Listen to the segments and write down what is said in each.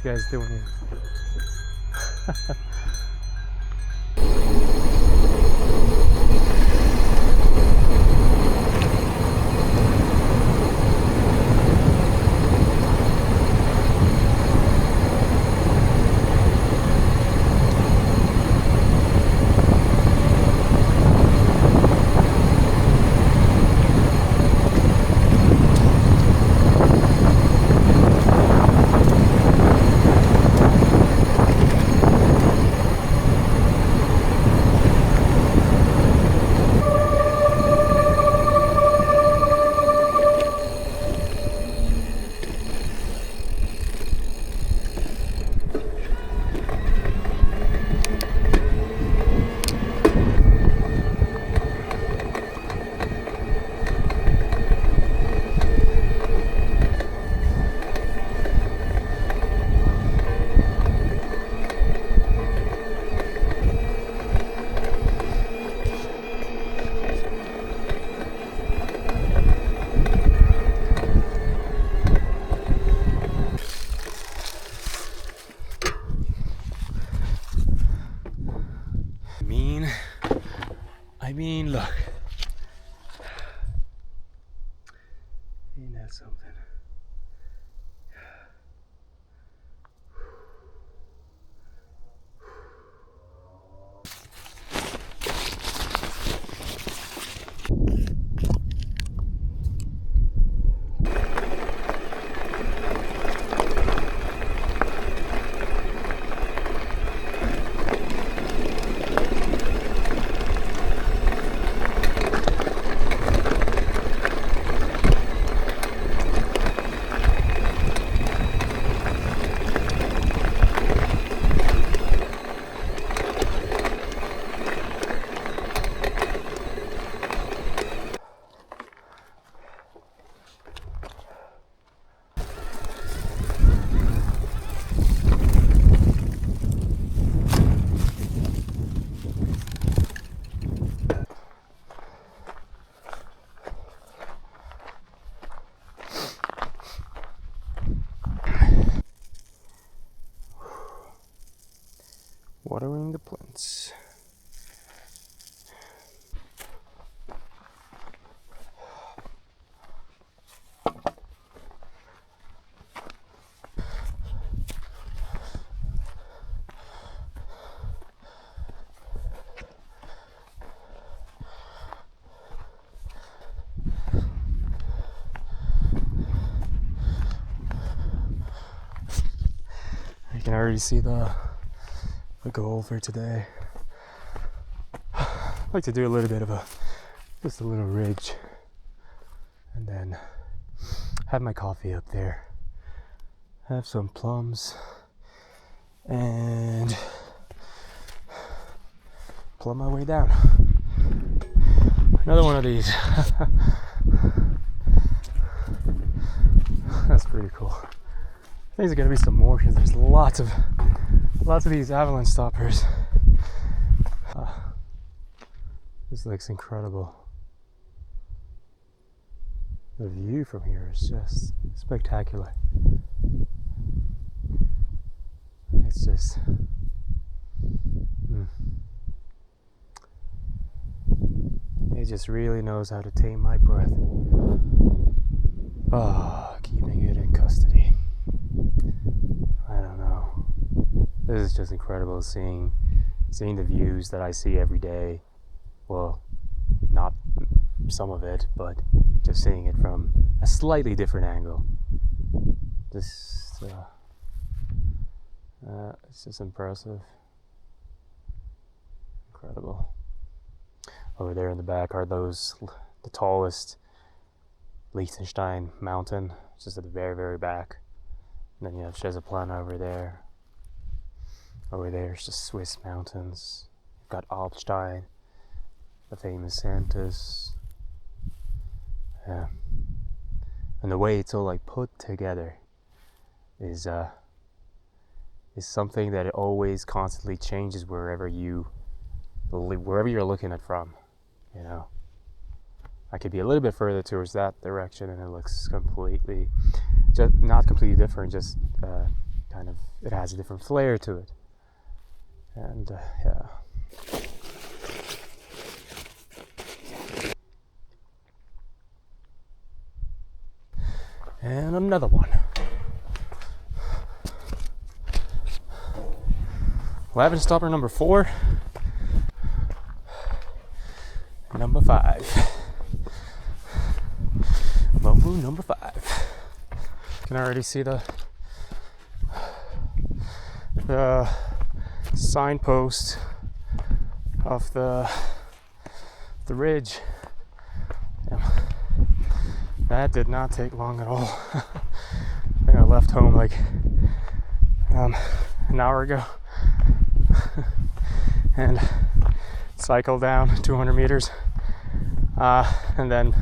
guys doing here? I mean, look. Ain't that something? Watering the plants. You can already see the goal for today. I like to do a little bit of just a little ridge, and then have my coffee up there, have some plums, and plumb my way down. Another one of these. That's pretty cool. I think there's gonna be some more because there's lots of these avalanche stoppers. This looks incredible. The view from here is just spectacular. It's just it just really knows how to tame my breath. Keeping it in custody. I don't know. This is just incredible, seeing the views that I see every day. Well, not some of it, but just seeing it from a slightly different angle. It's just impressive. Incredible. Over there in the back are the tallest Liechtenstein mountain, just at the very, very back. And then you have Plana over there. Over there is just Swiss mountains. You've got Alpstein, the famous Santas. Yeah. And the way it's all like put together is something that it always constantly changes wherever you're looking at from, you know. I could be a little bit further towards that direction and it looks completely, just not completely different, just kind of, it has a different flair to it. And yeah. And another one. 11 stopper number 4. Number 5. Momo number 5. You can already see the signpost of the ridge. Yeah. That did not take long at all. I think I left home like an hour ago and cycled down 200 meters and then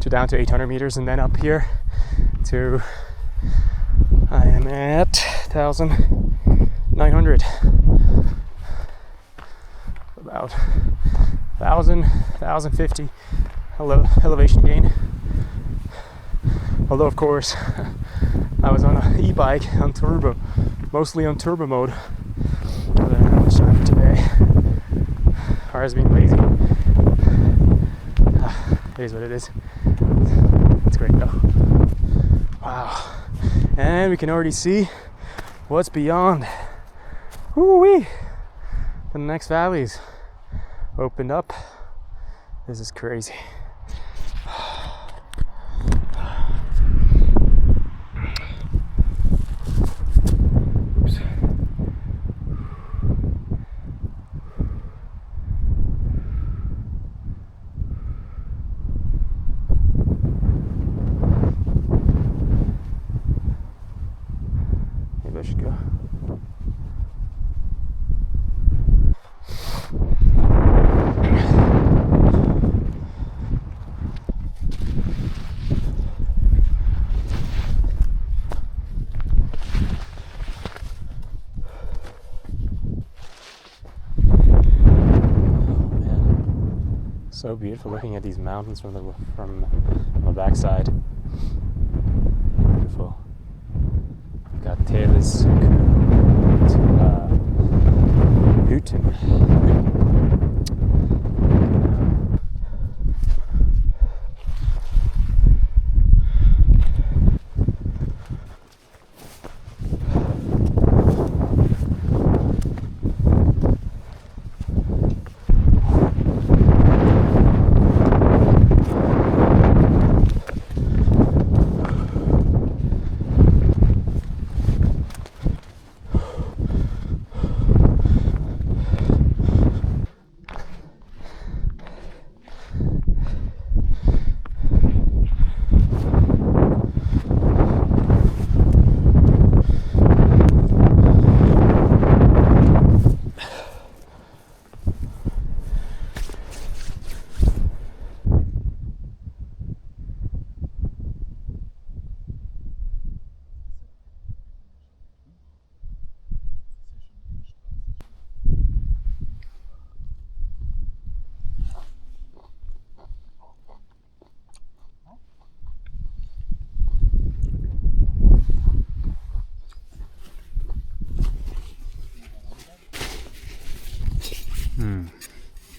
down to 800 meters, and then up here to I am at 1,900, about 1,050 elevation gain. Although of course I was on an e-bike on turbo, mostly on turbo mode. I don't know how much time today. Or has been lazy. It is what it is. It's great though. Wow. And we can already see what's beyond. Woo-wee! The next valleys opened up. This is crazy. Oops. Maybe I should go. So beautiful looking at these mountains from the backside. Beautiful. We've got Taylor's Putin.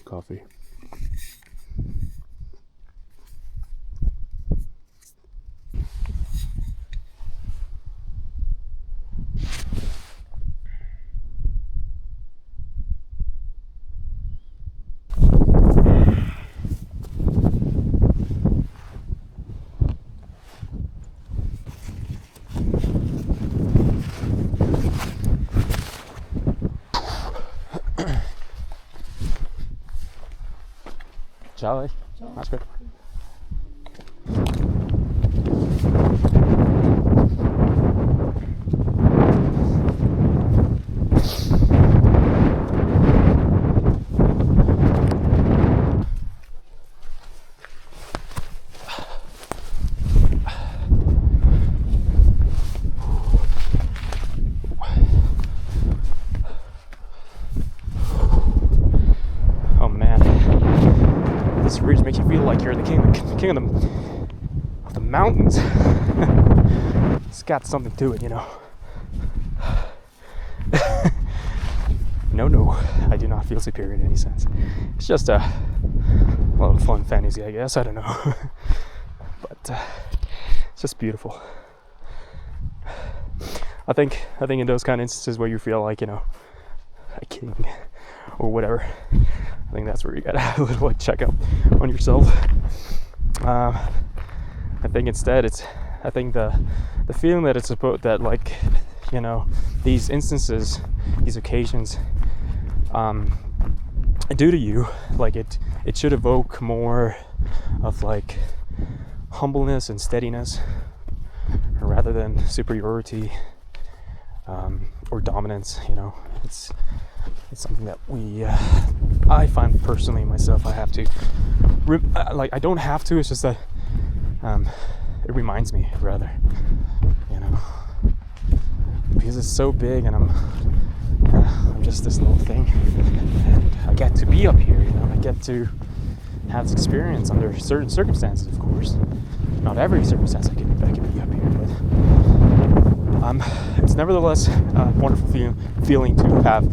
Coffee. Ciao. That's good. Oh man, this ridge makes you feel like you're the king of the mountains. It's got something to it, you know. no, I do not feel superior in any sense. It's just a little fun fantasy, I guess. I don't know. But it's just beautiful. I think in those kind of instances where you feel like, you know, a king or whatever, I think that's where you gotta a little like check up on yourself. I think instead I think the feeling that it's supposed, that like, you know, these instances, these occasions do to you, like it should evoke more of like humbleness and steadiness rather than superiority or dominance. You know, it's something that I find personally myself, I have to like, I don't have to, it's just that it reminds me, rather, you know, because it's so big and I'm just this little thing, and I get to be up here, you know, I get to have this experience under certain circumstances, of course. Not every circumstance I can be up here, but it's nevertheless a wonderful feeling to have,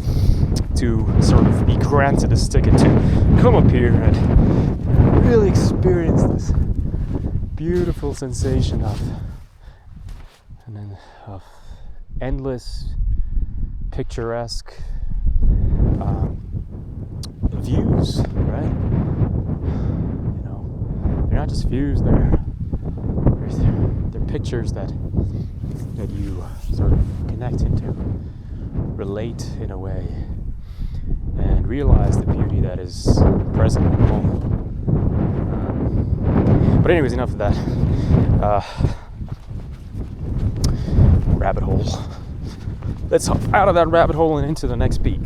to sort of be granted this ticket to come up here and really experience this beautiful sensation of endless, picturesque views, right? You know, they're not just views; they're pictures that you sort of connect into, relate in a way, and realize the beauty that is present in them all. But anyways, enough of that rabbit hole. Let's hop out of that rabbit hole and into the next peak.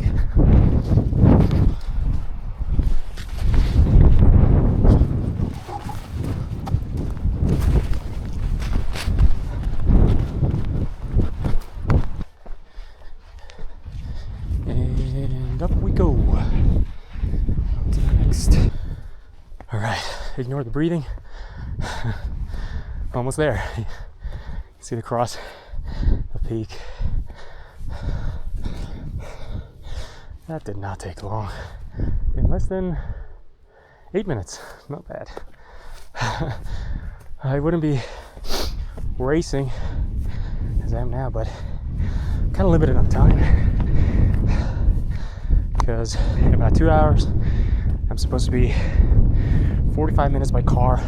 And up we go. On to the next. Alright, ignore the breathing. Almost there. See the cross, the peak. That did not take long. In less than 8 minutes. Not bad. I wouldn't be racing as I am now, but kind of limited on time, because in about 2 hours I'm supposed to be 45 minutes by car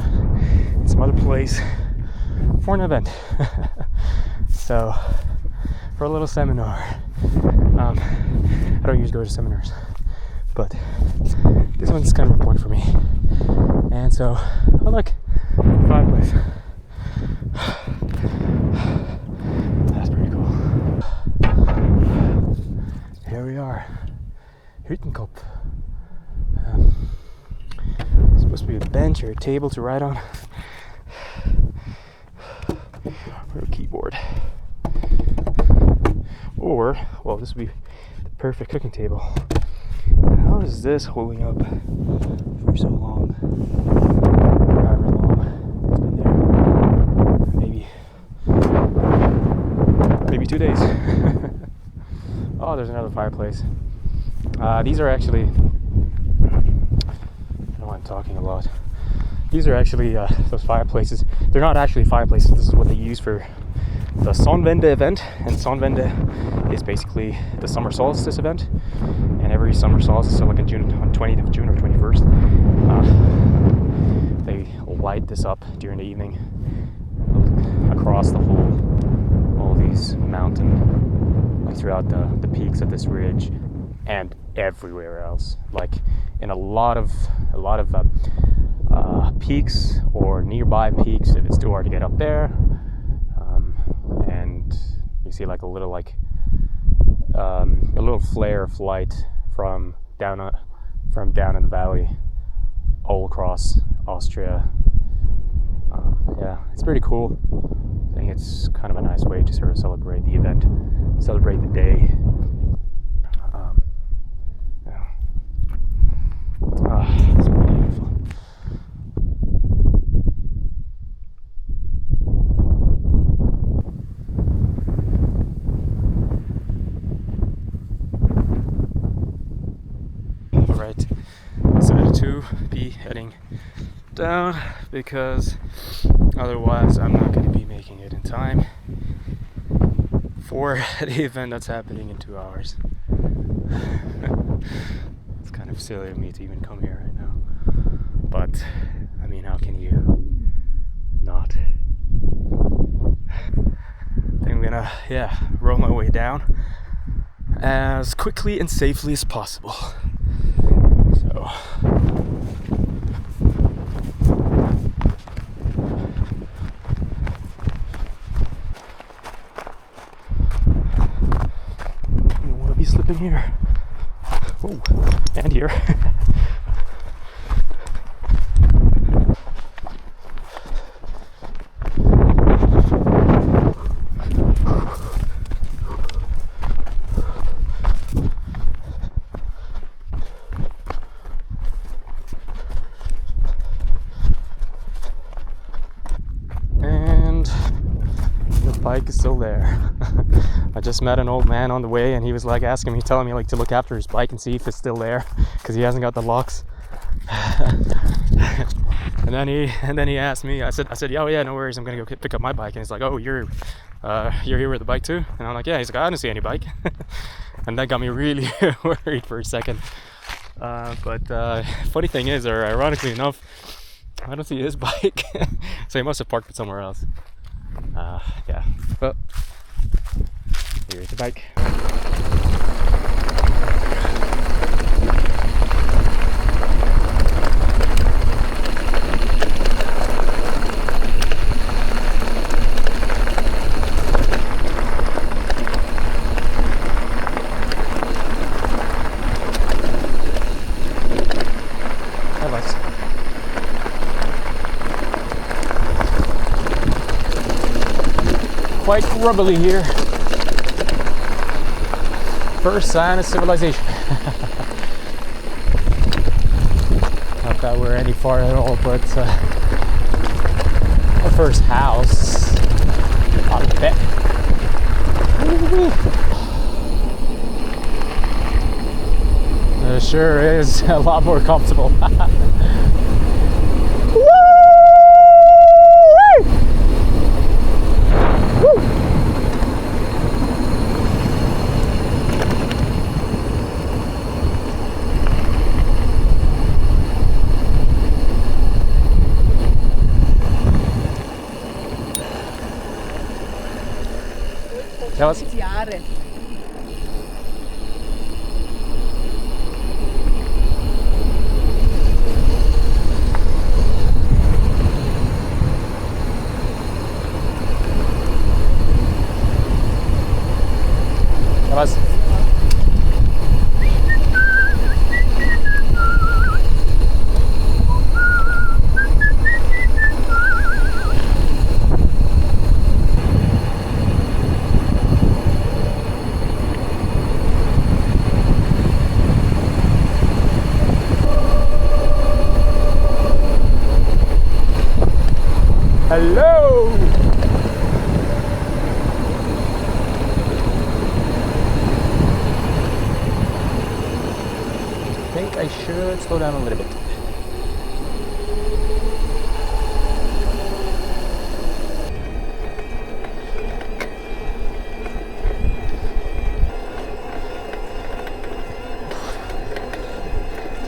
in some other place for an event. So, for a little seminar. I don't usually go to seminars, but this one's kind of important for me. And so, oh look, fireplace. That's pretty cool. Here we are, Hüttenkopf. Supposed to be a bench or a table to write on, or a keyboard, or, well, this would be the perfect cooking table. How is this holding up for so long? However long it's been there. Maybe 2 days. Oh, there's another fireplace. These are actually, I know I'm talking a lot. These are actually those fireplaces. They're not actually fireplaces. This is what they use for the Sonnenwende event. And Sonnenwende is basically the summer solstice event. And every summer solstice, so like in June, on 20th of June or 21st, they light this up during the evening across the whole, all these mountain, like throughout the peaks of this ridge and everywhere else. Like in a lot of peaks or nearby peaks, if it's too hard to get up there, and you see like a little flare of light from down in the valley all across Austria. Yeah, it's pretty cool. I think it's kind of a nice way to sort of celebrate the event, celebrate the day. Yeah. It's beautiful. heading down because otherwise I'm not going to be making it in time for the event that's happening in 2 hours. It's kind of silly of me to even come here right now, but I mean, how can you not? I think I'm gonna roll my way down as quickly and safely as possible. So I don't want to be slipping here. Oh, and here. Bike is still there. I just met an old man on the way and he was like telling me like to look after his bike and see if it's still there because he hasn't got the locks. and then he asked me, I said oh yeah, no worries, I'm gonna go pick up my bike. And he's like, oh, you're here with the bike too? And I'm like, yeah. He's like, I don't see any bike. And that got me really worried for a second. But funny thing is, or ironically enough, I don't see his bike. So he must have parked it somewhere else. Yeah, but here's the bike. Quite rubbly here. First sign of civilization. Not that we're any far at all, but the first house, I bet. It sure is a lot more comfortable. Ja, was? Jahre. Ja, was? Hello! I think I should slow down a little bit.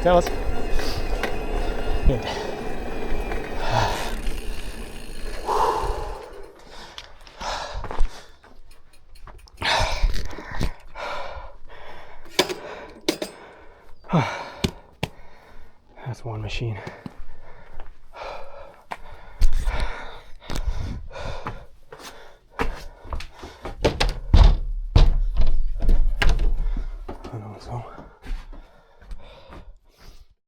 Tell us. Good. That's one machine.